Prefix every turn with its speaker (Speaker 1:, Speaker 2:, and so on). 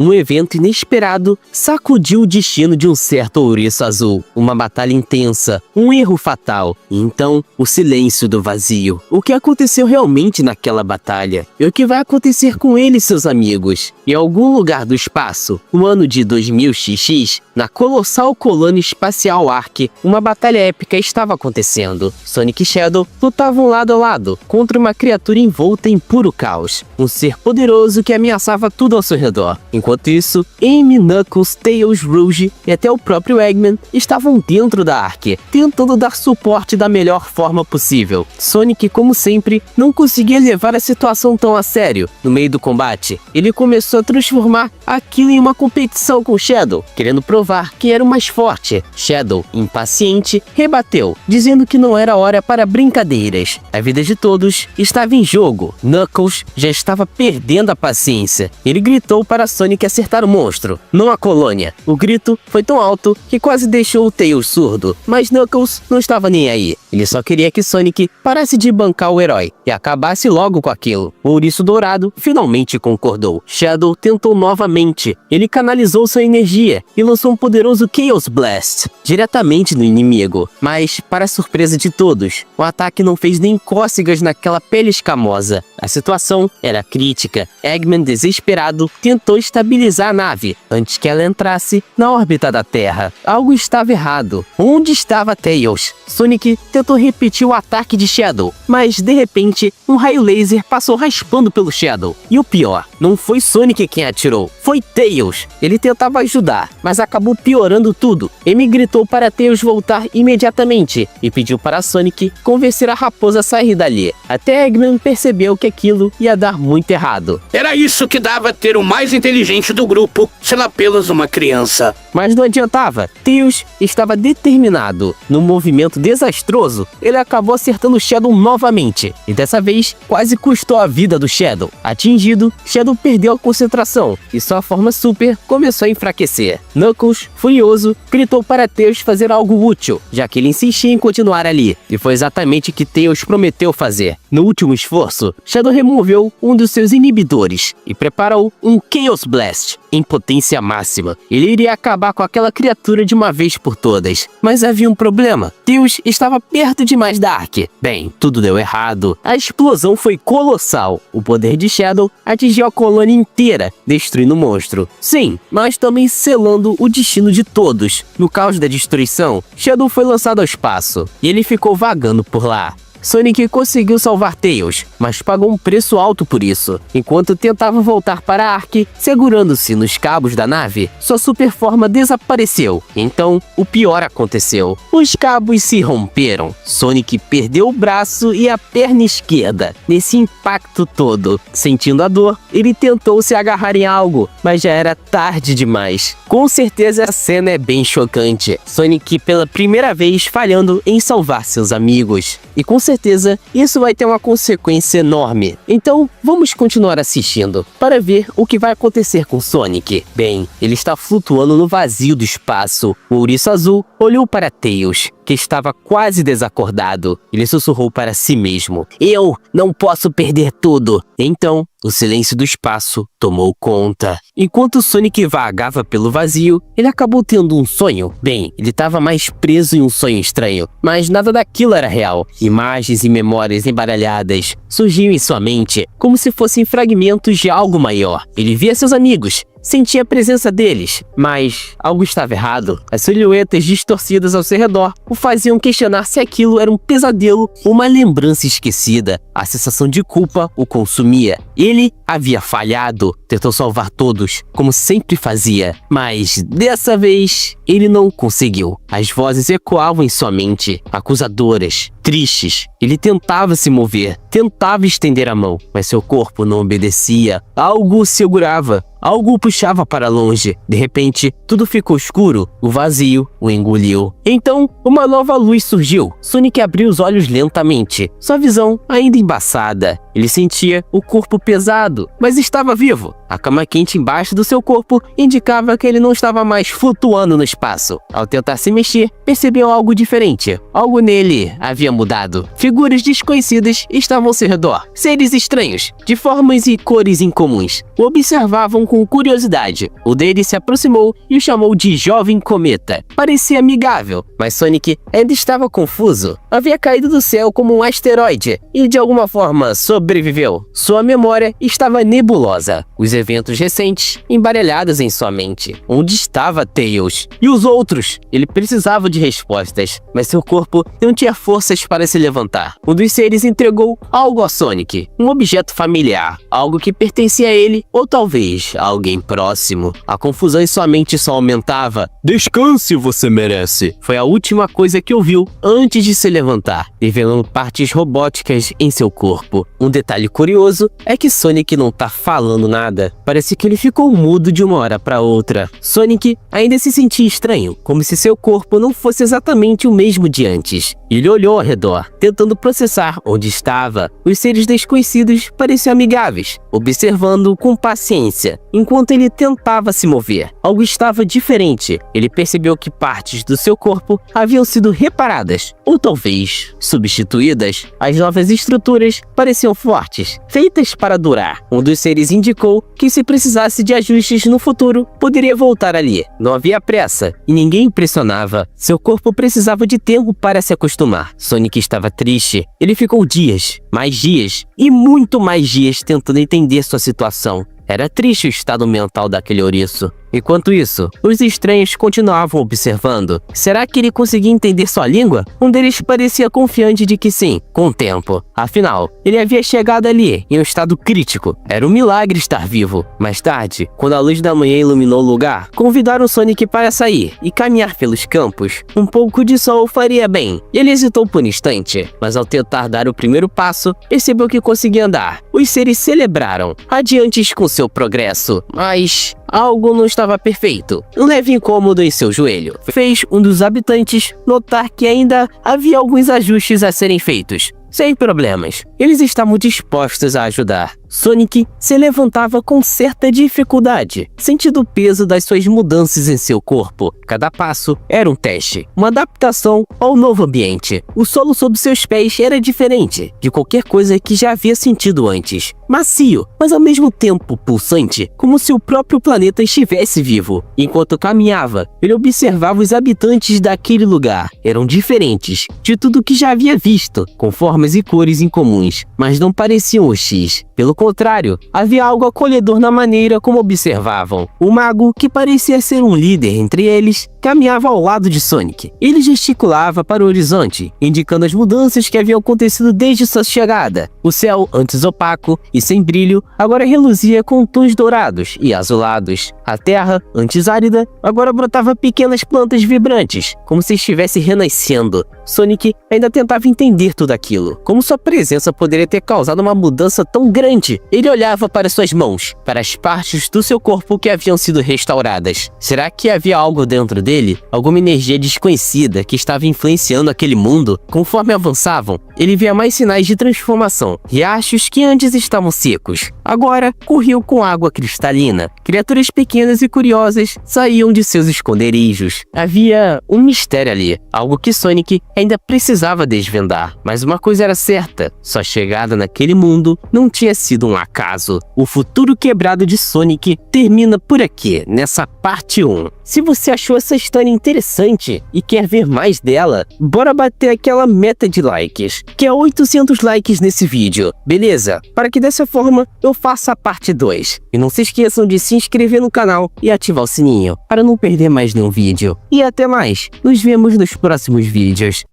Speaker 1: um evento inesperado sacudiu o destino de um certo ouriço azul. Uma batalha intensa, um erro fatal, e então o silêncio do vazio. O que aconteceu realmente naquela batalha? E o que vai acontecer com ele e seus amigos? Em algum lugar do espaço, no ano de 2000XX, na colossal colônia espacial Ark, uma batalha épica estava acontecendo. Sonic e Shadow lutavam lado a lado contra uma criatura envolta em puro caos, um ser poderoso que ameaçava tudo ao seu redor. Enquanto isso, Amy, Knuckles, Tails, Rouge e até o próprio Eggman estavam dentro da Ark, tentando dar suporte da melhor forma possível. Sonic, como sempre, não conseguia levar a situação tão a sério. No meio do combate, ele começou a transformar aquilo em uma competição com Shadow, querendo provar que era o mais forte. Shadow, impaciente, rebateu, dizendo que não era hora para brincadeiras. A vida de todos estava em jogo. Knuckles já estava perdendo a paciência. Ele gritou para Sonic acertar o monstro, não a colônia. O grito foi tão alto que quase deixou o Tails surdo, mas Knuckles não estava nem aí. Ele só queria que Sonic parasse de bancar o herói e acabasse logo com aquilo. O ouriço dourado finalmente concordou. Shadow tentou novamente. Ele canalizou sua energia e lançou um poderoso Chaos Blast diretamente no inimigo. Mas, para a surpresa de todos, o ataque não fez nem cócegas naquela pele escamosa. A situação era crítica. Eggman, desesperado, tentou estabilizar a nave antes que ela entrasse na órbita da Terra. Algo estava errado. Onde estava Tails? Sonic tentou repetir o ataque de Shadow, mas de repente um raio laser passou raspando pelo Shadow. E o pior, não foi Sonic quem atirou, foi Tails. Ele tentava ajudar, mas acabou piorando tudo. Amy gritou para Tails voltar imediatamente e pediu para Sonic convencer a raposa a sair dali. Até Eggman percebeu que aquilo ia dar muito errado.
Speaker 2: Era isso que dava ter o mais inteligente do grupo, sendo apenas uma criança.
Speaker 1: Mas não adiantava. Tails estava determinado. Num movimento desastroso, ele acabou acertando Shadow novamente. E dessa vez, quase custou a vida do Shadow. Atingido, Shadow perdeu a concentração e sua forma super começou a enfraquecer. Knuckles, furioso, gritou para Tails fazer algo útil, já que ele insistia em continuar ali. E foi exatamente o que Tails prometeu fazer. No último esforço, Shadow removeu um dos seus inibidores e preparou um Chaos Blast em potência máxima. Ele iria acabar com aquela criatura de uma vez por todas. Mas havia um problema. Tails estava perto demais da Ark. Bem, tudo deu errado. A explosão foi colossal. O poder de Shadow atingiu a colônia inteira, destruindo o monstro. Sim, mas também selando o destino de todos. No caos da destruição, Shadow foi lançado ao espaço e ele ficou vagando por lá. Sonic conseguiu salvar Tails, mas pagou um preço alto por isso. Enquanto tentava voltar para a Ark, segurando-se nos cabos da nave, sua super forma desapareceu. Então, o pior aconteceu. Os cabos se romperam. Sonic perdeu o braço e a perna esquerda. Nesse impacto todo, sentindo a dor, ele tentou se agarrar em algo, mas já era tarde demais. Com certeza a cena é bem chocante. Sonic pela primeira vez falhando em salvar seus amigos. E com certeza isso vai ter uma consequência enorme. Então vamos continuar assistindo para ver o que vai acontecer com Sonic. Bem, ele está flutuando no vazio do espaço. O ouriço azul olhou para Tails, que estava quase desacordado. Ele sussurrou para si mesmo: "Eu não posso perder tudo." Então, o silêncio do espaço tomou conta. Enquanto Sonic vagava pelo vazio, ele acabou tendo um sonho. Bem, ele estava mais preso em um sonho estranho, mas nada daquilo era real. Imagens e memórias embaralhadas surgiam em sua mente, como se fossem fragmentos de algo maior. Ele via seus amigos, sentia a presença deles, mas algo estava errado. As silhuetas distorcidas ao seu redor o faziam questionar se aquilo era um pesadelo ou uma lembrança esquecida. A sensação de culpa o consumia. Ele havia falhado, tentou salvar todos, como sempre fazia, mas dessa vez ele não conseguiu. As vozes ecoavam em sua mente, acusadoras, tristes. Ele tentava se mover, tentava estender a mão, mas seu corpo não obedecia. Algo o segurava. Algo o puxava para longe. De repente, tudo ficou escuro. O vazio o engoliu. Então, uma nova luz surgiu. Sonic abriu os olhos lentamente, sua visão ainda embaçada. Ele sentia o corpo pesado, mas estava vivo. A cama quente embaixo do seu corpo indicava que ele não estava mais flutuando no espaço. Ao tentar se mexer, percebeu algo diferente. Algo nele havia mudado. Figuras desconhecidas estavam ao seu redor. Seres estranhos, de formas e cores incomuns, o observavam com curiosidade. O deles se aproximou e o chamou de Jovem Cometa. Parecia amigável, mas Sonic ainda estava confuso. Havia caído do céu como um asteroide e de alguma forma sobreviveu. Sua memória estava nebulosa. Os eventos recentes embaralhados em sua mente. Onde estava Tails? E os outros? Ele precisava de respostas, mas seu corpo não tinha forças para se levantar. Um dos seres entregou algo a Sonic, um objeto familiar, algo que pertencia a ele ou talvez a alguém próximo. A confusão em sua mente só aumentava. Descanse, você merece. Foi a última coisa que ouviu antes de se levantar, revelando partes robóticas em seu corpo. Um detalhe curioso é que Sonic não tá falando nada. Parece que ele ficou mudo de uma hora para outra. Sonic ainda se sentia estranho, como se seu corpo não fosse exatamente o mesmo de antes. Ele olhou ao redor, tentando processar onde estava. Os seres desconhecidos pareciam amigáveis, observando com paciência, enquanto ele tentava se mover. Algo estava diferente. Ele percebeu que partes do seu corpo haviam sido reparadas, ou talvez substituídas. As novas estruturas pareciam fortes, feitas para durar. Um dos seres indicou que se precisasse de ajustes no futuro, poderia voltar ali. Não havia pressa, e ninguém pressionava. Seu corpo precisava de tempo para se acostumar. Sonic estava triste. Ele ficou dias, mais dias e muito mais dias tentando entender sua situação. Era triste o estado mental daquele ouriço. Enquanto isso, os estranhos continuavam observando. Será que ele conseguia entender sua língua? Um deles parecia confiante de que sim, com o tempo. Afinal, ele havia chegado ali, em um estado crítico. Era um milagre estar vivo. Mais tarde, quando a luz da manhã iluminou o lugar, convidaram Sonic para sair e caminhar pelos campos. Um pouco de sol faria bem. Ele hesitou por um instante, mas ao tentar dar o primeiro passo, percebeu que conseguia andar. Os seres celebraram, adiantes com seu progresso, mas algo não estava perfeito. Um leve incômodo em seu joelho fez um dos habitantes notar que ainda havia alguns ajustes a serem feitos. Sem problemas, eles estavam dispostos a ajudar. Sonic se levantava com certa dificuldade, sentindo o peso das suas mudanças em seu corpo. Cada passo era um teste, uma adaptação ao novo ambiente. O solo sob seus pés era diferente de qualquer coisa que já havia sentido antes. Macio, mas ao mesmo tempo pulsante, como se o próprio planeta estivesse vivo. Enquanto caminhava, ele observava os habitantes daquele lugar. Eram diferentes de tudo que já havia visto, com formas e cores incomuns, mas não pareciam hostis. Pelo contrário, havia algo acolhedor na maneira como observavam. O mago, que parecia ser um líder entre eles, caminhava ao lado de Sonic. Ele gesticulava para o horizonte, indicando as mudanças que haviam acontecido desde sua chegada. O céu, antes opaco e sem brilho, agora reluzia com tons dourados e azulados. A terra, antes árida, agora brotava pequenas plantas vibrantes, como se estivesse renascendo. Sonic ainda tentava entender tudo aquilo. Como sua presença poderia ter causado uma mudança tão grande? Ele olhava para suas mãos, para as partes do seu corpo que haviam sido restauradas. Será que havia algo dentro dele? Alguma energia desconhecida que estava influenciando aquele mundo? Conforme avançavam, ele via mais sinais de transformação. Riachos que antes estavam secos, agora corriam com água cristalina. Criaturas pequenas e curiosas saíam de seus esconderijos. Havia um mistério ali, algo que Sonic ainda precisava desvendar. Mas uma coisa era certa, sua chegada naquele mundo não tinha sido um acaso. O futuro quebrado de Sonic termina por aqui, nessa parte 1. Se você achou essa história interessante e quer ver mais dela, bora bater aquela meta de likes, que é 800 likes nesse vídeo, beleza? Para que dessa forma eu faça a parte 2. E não se esqueçam de se inscrever no canal e ativar o sininho, para não perder mais nenhum vídeo. E até mais, nos vemos nos próximos vídeos.